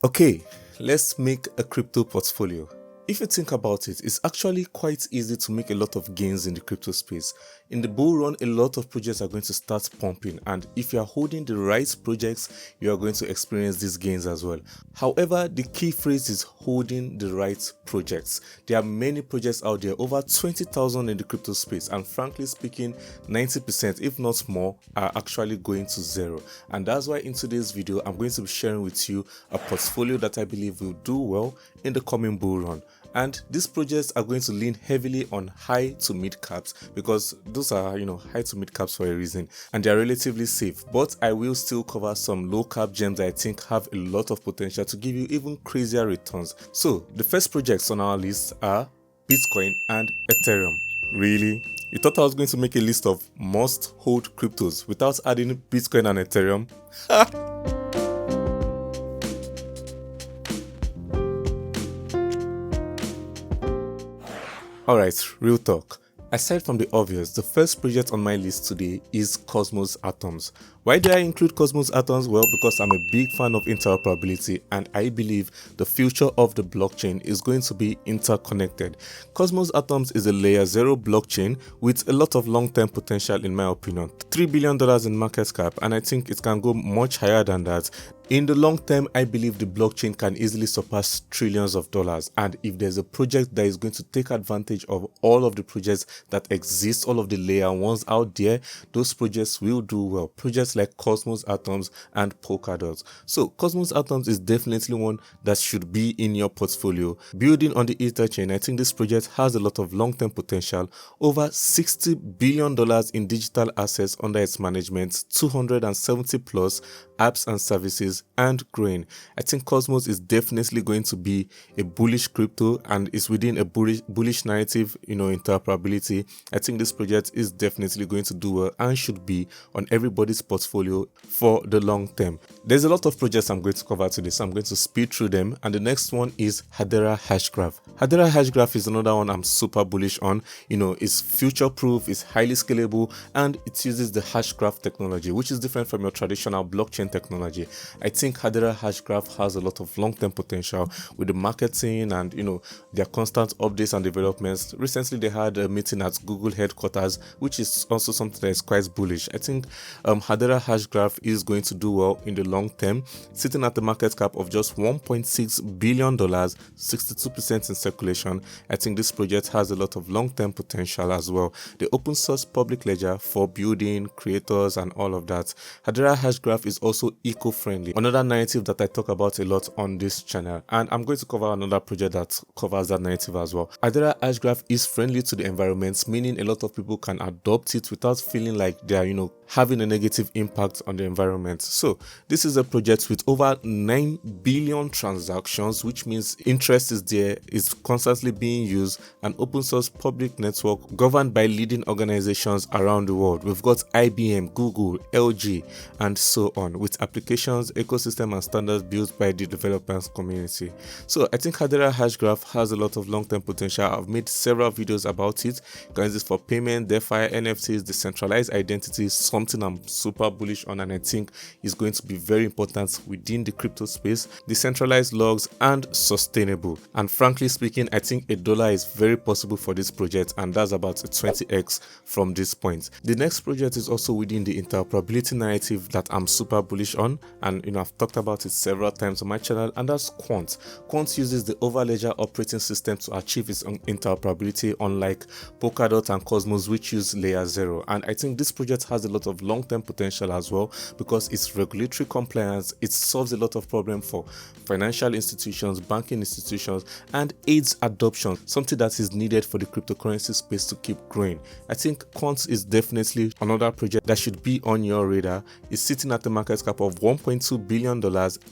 Okay, let's make a crypto portfolio. If you think about it, it's actually quite easy to make a lot of gains in the crypto space. In the bull run, a lot of projects are going to start pumping, and if you are holding the right projects, you are going to experience these gains as well. However, the key phrase is holding the right projects. There are many projects out there, over 20,000 in the crypto space, and frankly speaking, 90%, if not more, are actually going to zero. And that's why in today's video, I'm going to be sharing with you a portfolio that I believe will do well in the coming bull run. And these projects are going to lean heavily on high to mid caps, because those are high to mid caps for a reason, and they are relatively safe. But I will still cover some low cap gems that I think have a lot of potential to give you even crazier returns. So the first projects on our list are Bitcoin and Ethereum. Really? You thought I was going to make a list of must hold cryptos without adding Bitcoin and Ethereum? Alright, real talk. Aside from the obvious, the first project on my list today is Cosmos Atoms. Why do I include Cosmos Atoms? Well, because I'm a big fan of interoperability, and I believe the future of the blockchain is going to be interconnected. Cosmos Atoms is a layer 0 blockchain with a lot of long-term potential in my opinion. $3 billion in market cap, and I think it can go much higher than that. In the long term, I believe the blockchain can easily surpass trillions of dollars, and if there's a project that is going to take advantage of all of the projects that exist, all of the layer 1s out there, those projects will do well. Projects like Cosmos Atoms and Polkadot. So Cosmos Atoms is definitely one that should be in your portfolio. Building on the Ether chain, I think this project has a lot of long-term potential. Over $60 billion in digital assets under its management, 270 plus apps and services, and growing. I think Cosmos is definitely going to be a bullish crypto, and is within a bullish narrative, interoperability. I think this project is definitely going to do well and should be on everybody's portfolio for the long term. There's a lot of projects I'm going to cover today, so I'm going to speed through them. And the next one is Hedera Hashgraph. Hedera Hashgraph is another one I'm super bullish on. It's future proof, it's highly scalable, and it uses the Hashgraph technology, which is different from your traditional blockchain technology. I think Hedera Hashgraph has a lot of long-term potential with the marketing and their constant updates and developments. Recently they had a meeting at Google headquarters, which is also something that is quite bullish. I think Hedera Hashgraph is going to do well in the long term, sitting at the market cap of just $1.6 billion, 62% in circulation. I think this project has a lot of long-term potential as well. The open source public ledger for building, creators, and all of that. Hedera Hashgraph is also eco-friendly, another narrative that I talk about a lot on this channel, and I'm going to cover another project that covers that narrative as well. Hedera Hashgraph is friendly to the environment, meaning a lot of people can adopt it without feeling like they are having a negative impact on the environment. So this is a project with over 9 billion transactions, which means interest is there, is constantly being used, an open source public network governed by leading organizations around the world. We've got IBM, Google, LG, and so on, with applications, ecosystem, and standards built by the developers community. So I think Hedera Hashgraph has a lot of long-term potential. I've made several videos about it. You can use this for payment, DeFi, NFTs, decentralized identities, something I'm super bullish on, and I think is going to be very important within the crypto space, decentralized logs, and sustainable. And frankly speaking, I think $1 is very possible for this project, and that's about a 20x from this point. The next project is also within the interoperability narrative that I'm super bullish on, and I've talked about it several times on my channel, and that's Quant. Quant uses the Overledger operating system to achieve its interoperability, unlike Polkadot and Cosmos, which use layer 0. And I think this project has a lot of long-term potential as well, because it's regulatory compliance, it solves a lot of problems for financial institutions, banking institutions, and aids adoption, something that is needed for the cryptocurrency space to keep growing. I think Quant is definitely another project that should be on your radar. It's sitting at the market cap of $1.2 billion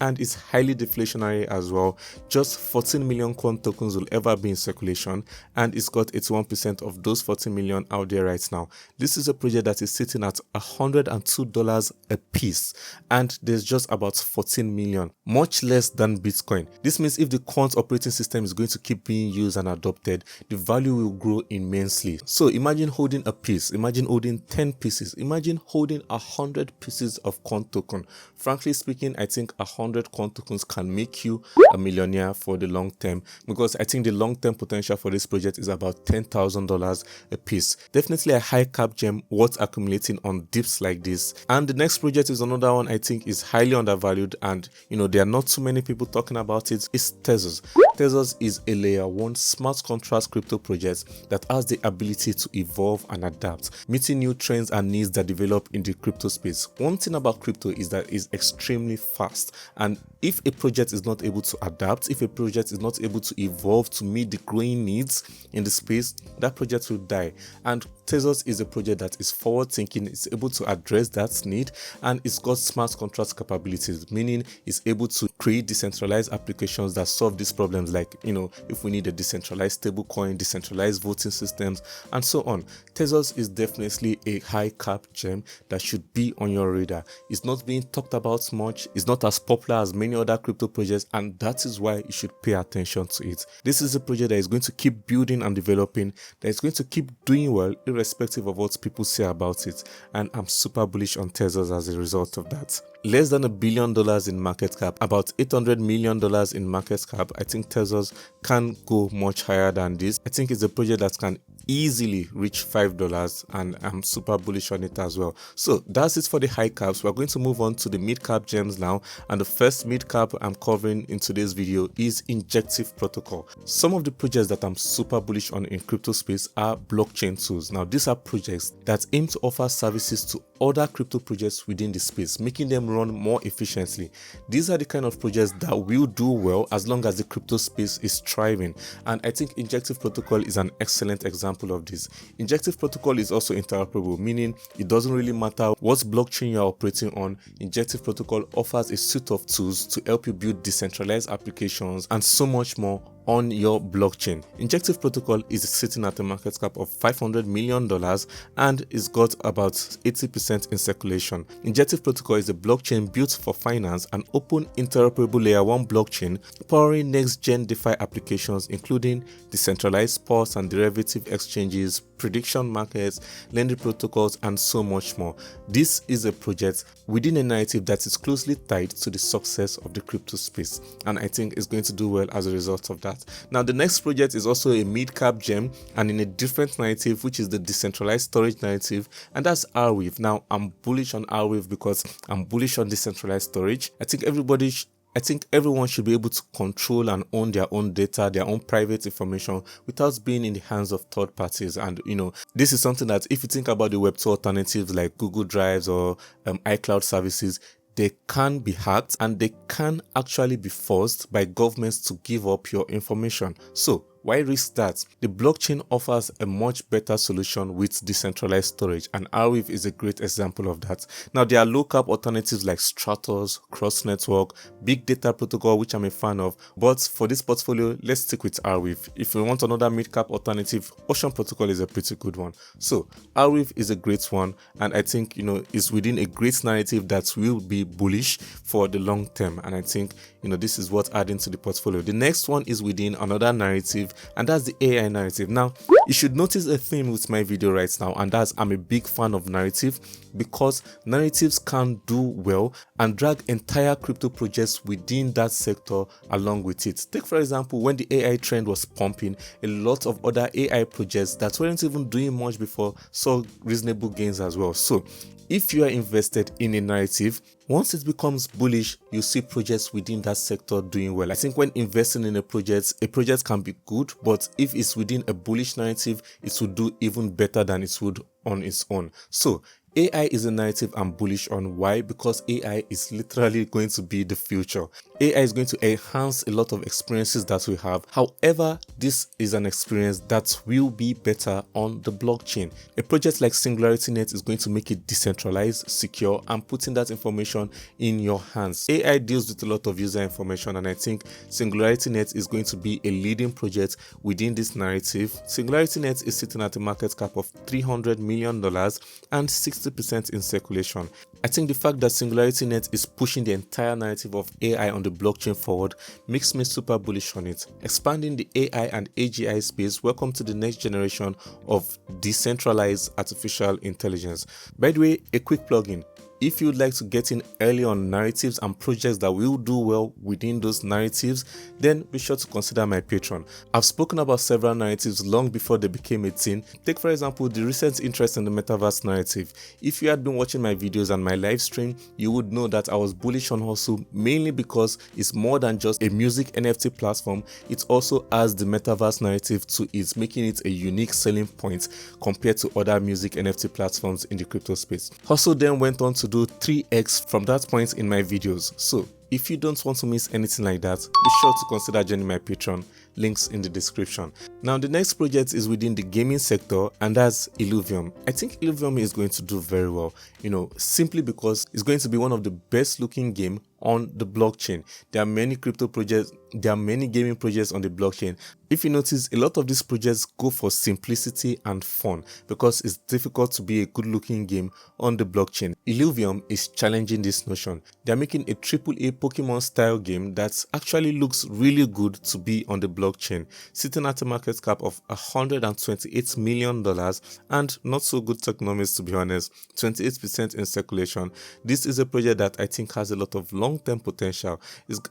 and is highly deflationary as well. Just 14 million Quant tokens will ever be in circulation, and it's got 81% of those 14 million out there right now. This is a project that is sitting at $102 a piece, and there's just about 14 million, much less than Bitcoin. This means if the quant operating system is going to keep being used and adopted, the value will grow immensely. So imagine holding a piece, imagine holding 10 pieces, imagine holding 100 pieces of quant token. Frankly speaking, I think 100 quant tokens can make you a millionaire for the long term, because I think the long-term potential for this project is about $10,000 a piece. Definitely a high cap gem worth accumulating on dips like this. And the next project is another one I think is highly undervalued, and there are not too many people talking about it. It's Tezos. Tezos is a layer 1 smart contract crypto project that has the ability to evolve and adapt, meeting new trends and needs that develop in the crypto space. One thing about crypto is that it's extremely fast, and if a project is not able to adapt, if a project is not able to evolve to meet the growing needs in the space, that project will die. And Tezos is a project that is forward thinking, it's able to address that need, and it's got smart contract capabilities, meaning it's able to create decentralized applications that solve these problems, like if we need a decentralized stablecoin, decentralized voting systems, and so on. Tezos is definitely a high cap gem that should be on your radar. It's not being talked about much, it's not as popular as many other crypto projects, and that is why you should pay attention to it. This is a project that is going to keep building and developing, that is going to keep doing well irrespective of what people say about it, and I'm super bullish on Tezos as a result of that. Less than $1 billion in market cap, about $800 million in market cap. I think Tezos can go much higher than this. I think it's a project that can easily reach $5, and I'm super bullish on it as well. So that's it for the high caps. We're going to move on to the mid cap gems now, and the first mid cap I'm covering in today's video is Injective Protocol. Some of the projects that I'm super bullish on in crypto space are blockchain tools. Now these are projects that aim to offer services to other crypto projects within the space, making them run more efficiently. These are the kind of projects that will do well as long as the crypto space is thriving, and I think Injective Protocol is an excellent example of this. Injective Protocol is also interoperable, meaning it doesn't really matter what blockchain you're operating on. Injective Protocol offers a suite of tools to help you build decentralized applications and so much more on your blockchain. Injective Protocol is sitting at a market cap of $500 million and it's got about 80% in circulation. Injective Protocol is a blockchain built for finance, an open interoperable layer 1 blockchain powering next-gen DeFi applications, including decentralized spots and derivative exchanges, prediction markets, lending protocols, and so much more. This is a project within a narrative that is closely tied to the success of the crypto space, and I think it's going to do well as a result of that. Now the next project is also a mid-cap gem and in a different narrative, which is the decentralized storage narrative, and that's Arweave. Now I'm bullish on Arweave because I'm bullish on decentralized storage. I think everyone should be able to control and own their own data, their own private information without being in the hands of third parties. And this is something that, if you think about the Web2 alternatives like Google Drives or iCloud services, they can be hacked and they can actually be forced by governments to give up your information. So why risk that? The blockchain offers a much better solution with decentralized storage, and Arweave is a great example of that. Now there are low-cap alternatives like Stratos, Cross Network, Big Data Protocol, which I'm a fan of, but for this portfolio, let's stick with Arweave. If you want another mid-cap alternative, Ocean Protocol is a pretty good one. So Arweave is a great one, and I think it's within a great narrative that will be bullish for the long term, and I think this is what adding to the portfolio. The next one is within another narrative, and that's the AI narrative. Now you should notice a theme with my video right now, and that's I'm a big fan of narrative because narratives can do well and drag entire crypto projects within that sector along with it. Take for example, when the AI trend was pumping, a lot of other AI projects that weren't even doing much before saw reasonable gains as well. So if you are invested in a narrative, once it becomes bullish, you see projects within that sector doing well. I think when investing in a project can be good, but if it's within a bullish narrative, it will do even better than it would on its own. So AI is a narrative I'm bullish on. Why? Because AI is literally going to be the future. AI is going to enhance a lot of experiences that we have. However, this is an experience that will be better on the blockchain. A project like SingularityNet is going to make it decentralized, secure, and putting that information in your hands. AI deals with a lot of user information, and I think SingularityNet is going to be a leading project within this narrative. SingularityNet is sitting at a market cap of $300 million and 60% in circulation. I think the fact that SingularityNet is pushing the entire narrative of AI on the blockchain forward makes me super bullish on it. Expanding the AI and AGI space, welcome to the next generation of decentralized artificial intelligence. By the way, a quick plugin. If you'd like to get in early on narratives and projects that will do well within those narratives, then be sure to consider my Patreon. I've spoken about several narratives long before they became a thing. Take for example the recent interest in the metaverse narrative. If you had been watching my videos and my live stream, you would know that I was bullish on Hustle mainly because it's more than just a music NFT platform. It also has the metaverse narrative to it, making it a unique selling point compared to other music NFT platforms in the crypto space. Hustle then went on to do 3x from that point in my videos. So if you don't want to miss anything like that, be sure to consider joining my Patreon. Links in the description. Now the next project is within the gaming sector, and that's Illuvium. I think Illuvium is going to do very well, simply because it's going to be one of the best looking game on the blockchain. There are many crypto projects, there are many gaming projects on the blockchain. If you notice, a lot of these projects go for simplicity and fun because it's difficult to be a good looking game on the blockchain. Illuvium is challenging this notion. They're making a AAA Pokemon style game that actually looks really good to be on the blockchain, sitting at a market cap of $128 million and not so good tokenomics, to be honest, 28% in circulation. This is a project that I think has a lot of long-term potential.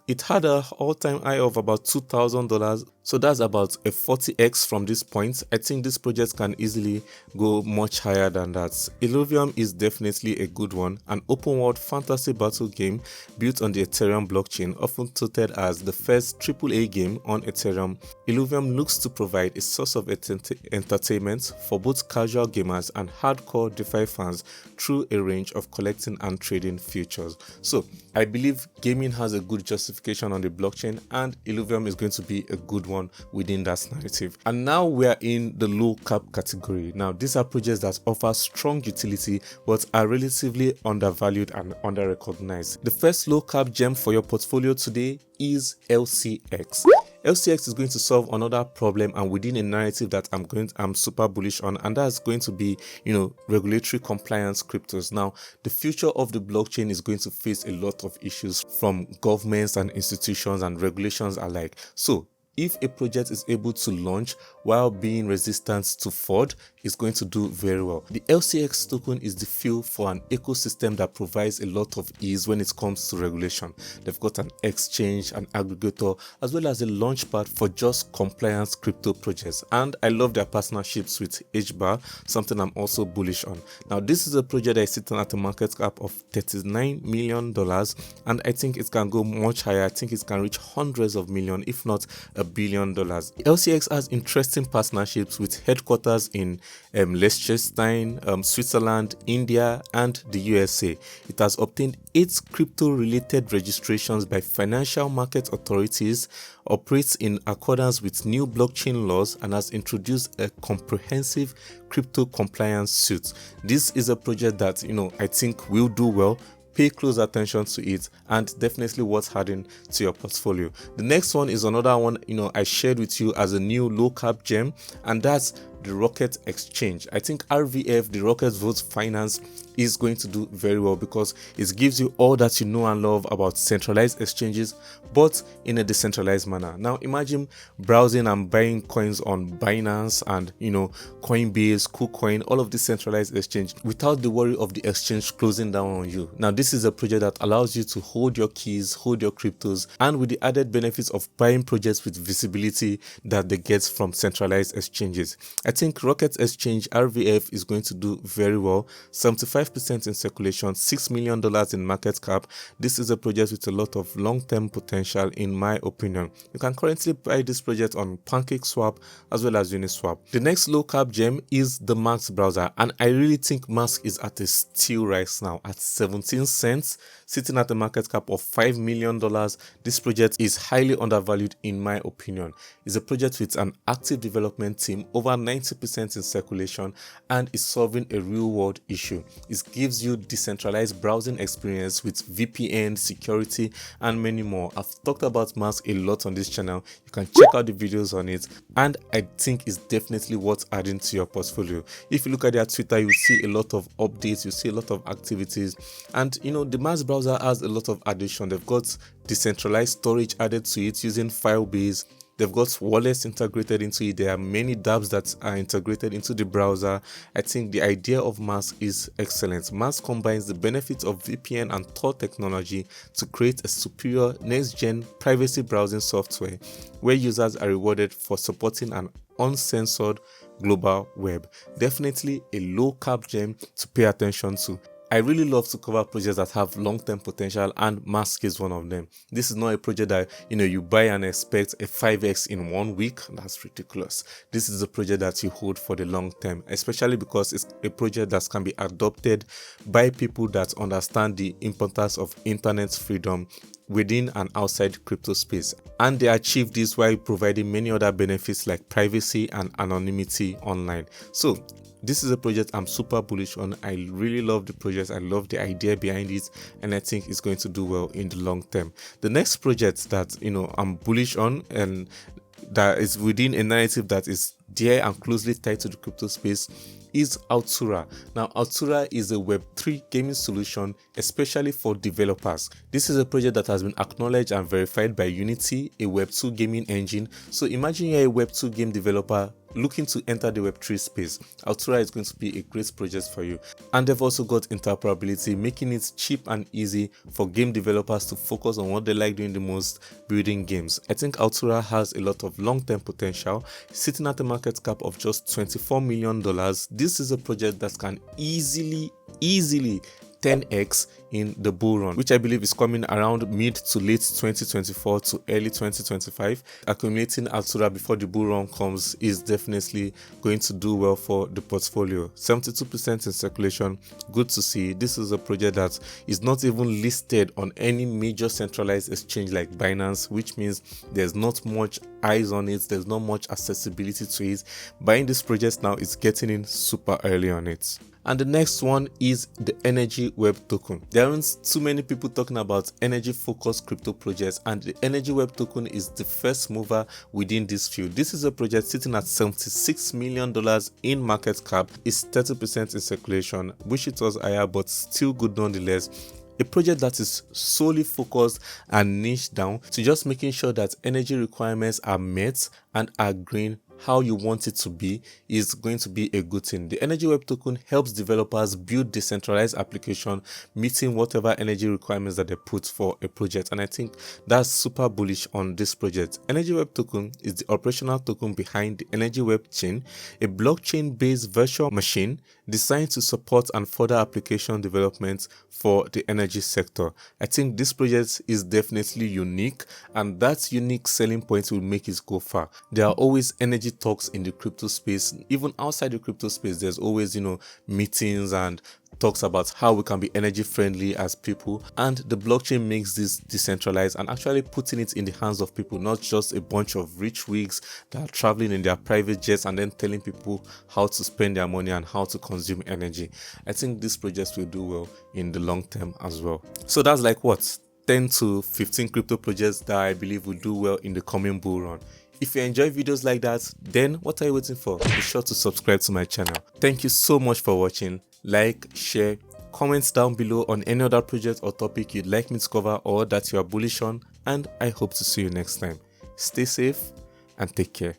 It had an all-time high of about $2,000, so that's about a 40x from this point. I think this project can easily go much higher than that. Illuvium is definitely a good one, an open-world fantasy battle game built on the Ethereum blockchain, often touted as the first AAA game on Ethereum. Illuvium looks to provide a source of entertainment for both casual gamers and hardcore DeFi fans through a range of collecting and trading features. So I believe gaming has a good justification on the blockchain, and Illuvium is going to be a good one within that narrative. And now we are in the low cap category. Now these are projects that offer strong utility but are relatively undervalued and under-recognized. The first low cap gem for your portfolio today is LCX. LCX is going to solve another problem, and within a narrative that I'm super bullish on, and that's going to be, regulatory compliance cryptos. Now, the future of the blockchain is going to face a lot of issues from governments and institutions and regulations alike. So if a project is able to launch while being resistant to fraud, it's going to do very well. The LCX token is the fuel for an ecosystem that provides a lot of ease when it comes to regulation. They've got an exchange, an aggregator, as well as a launchpad for just compliance crypto projects. And I love their partnerships with HBAR, something I'm also bullish on. Now, this is a project that is sitting at a market cap of $39 million, and I think it can go much higher. I think it can reach hundreds of millions, if not $1 billion. LCX has interesting partnerships with headquarters in Liechtenstein, Switzerland, India, and the USA. It has obtained 8 crypto-related registrations by financial market authorities, operates in accordance with new blockchain laws, and has introduced a comprehensive crypto compliance suite. This is a project that I think will do well. Pay close attention to it, and definitely worth adding to your portfolio. The next one is another one I shared with you as a new low cap gem, and that's the Rocket Exchange. I think RVF, the Rocket Vote Finance, is going to do very well because it gives you all that you know and love about centralized exchanges, but in a decentralized manner. Now imagine browsing and buying coins on Binance and Coinbase, KuCoin, all of these centralized exchange without the worry of the exchange closing down on you. Now this is a project that allows you to hold your keys, hold your cryptos, and with the added benefits of buying projects with visibility that they get from centralized exchanges. I think Rocket Exchange RVF is going to do very well. 75% in circulation, $6 million in market cap. This is a project with a lot of long-term potential in my opinion. You can currently buy this project on PancakeSwap as well as Uniswap. The next low cap gem is the Mask browser, and I really think Mask is at a steal right now at 17 cents, sitting at a market cap of $5 million. This project is highly undervalued in my opinion. It's a project with an active development team, over 90% in circulation, and is solving a real world issue. It gives you decentralized browsing experience with VPN, security, and many more. I've talked about Mask a lot on this channel. You can check out the videos on it, and I think it's definitely worth adding to your portfolio. If you look at their Twitter, you see a lot of updates, you see a lot of activities, and you know, the Mask browser has a lot of addition. They've got decentralized storage added to it using Firebase. They've got wallets integrated into it. There are many dApps that are integrated into the browser. I think the idea of Mask is excellent. Mask combines the benefits of VPN and Tor technology to create a superior next-gen privacy browsing software where users are rewarded for supporting an uncensored global web. Definitely a low cap gem to pay attention to. I really love to cover projects that have long-term potential, and Mask is one of them. This is not a project that you buy and expect a 5x in 1 week. That's ridiculous. This is a project that you hold for the long term, especially because it's a project that can be adopted by people that understand the importance of internet freedom within and outside crypto space, and they achieve this while providing many other benefits like privacy and anonymity online. So this is a project I'm super bullish on. I really love the project. I love the idea behind it, and I think it's going to do well in the long term. The next project that I'm bullish on, and that is within a narrative that is dear and closely tied to the crypto space, is Altura. Now, Altura is a Web3 gaming solution, especially for developers. This is a project that has been acknowledged and verified by Unity, a Web2 gaming engine. So imagine you're a Web2 game developer looking to enter the Web3 space. Altura is going to be a great project for you. And they've also got interoperability, making it cheap and easy for game developers to focus on what they like doing the most, building games. I think Altura has a lot of long-term potential, sitting at a market cap of just $24 million. This is a project that can easily 10x in the bull run, which I believe is coming around mid to late 2024 to early 2025. Accumulating Altura before the bull run comes is definitely going to do well for the portfolio. 72% in circulation, good to see. This is a project that is not even listed on any major centralized exchange like Binance, which means there's not much eyes on it, there's not much accessibility to it. Buying this project now is getting in super early on it. And the next one is the Energy Web token. There aren't too many people talking about energy focused crypto projects, and the Energy Web token is the first mover within this field. This is a project sitting at $76 million in market cap, is 30% in circulation. Wish it was higher, but still good nonetheless. A project that is solely focused and niche down to just making sure that energy requirements are met and are green how you want it to be is going to be a good thing. The Energy Web token helps developers build decentralized application meeting whatever energy requirements that they put for a project, and I think that's super bullish on this project. Energy Web token is the operational token behind the Energy Web chain, a blockchain based virtual machine designed to support and further application development for the energy sector. I think this project is definitely unique, and that unique selling point will make it go far. There are always energy talks in the crypto space. Even outside the crypto space, there's always meetings and talks about how we can be energy friendly as people, and the blockchain makes this decentralized and actually putting it in the hands of people, not just a bunch of rich wigs that are traveling in their private jets and then telling people how to spend their money and how to consume energy. I think these projects will do well in the long term as well. So that's like what, 10 to 15 crypto projects that I believe will do well in the coming bull run. If you enjoy videos like that, then what are you waiting for? Be sure to subscribe to my channel. Thank you so much for watching. Like, share, comments down below on any other project or topic you'd like me to cover or that you are bullish on, and I hope to see you next time. Stay safe and take care.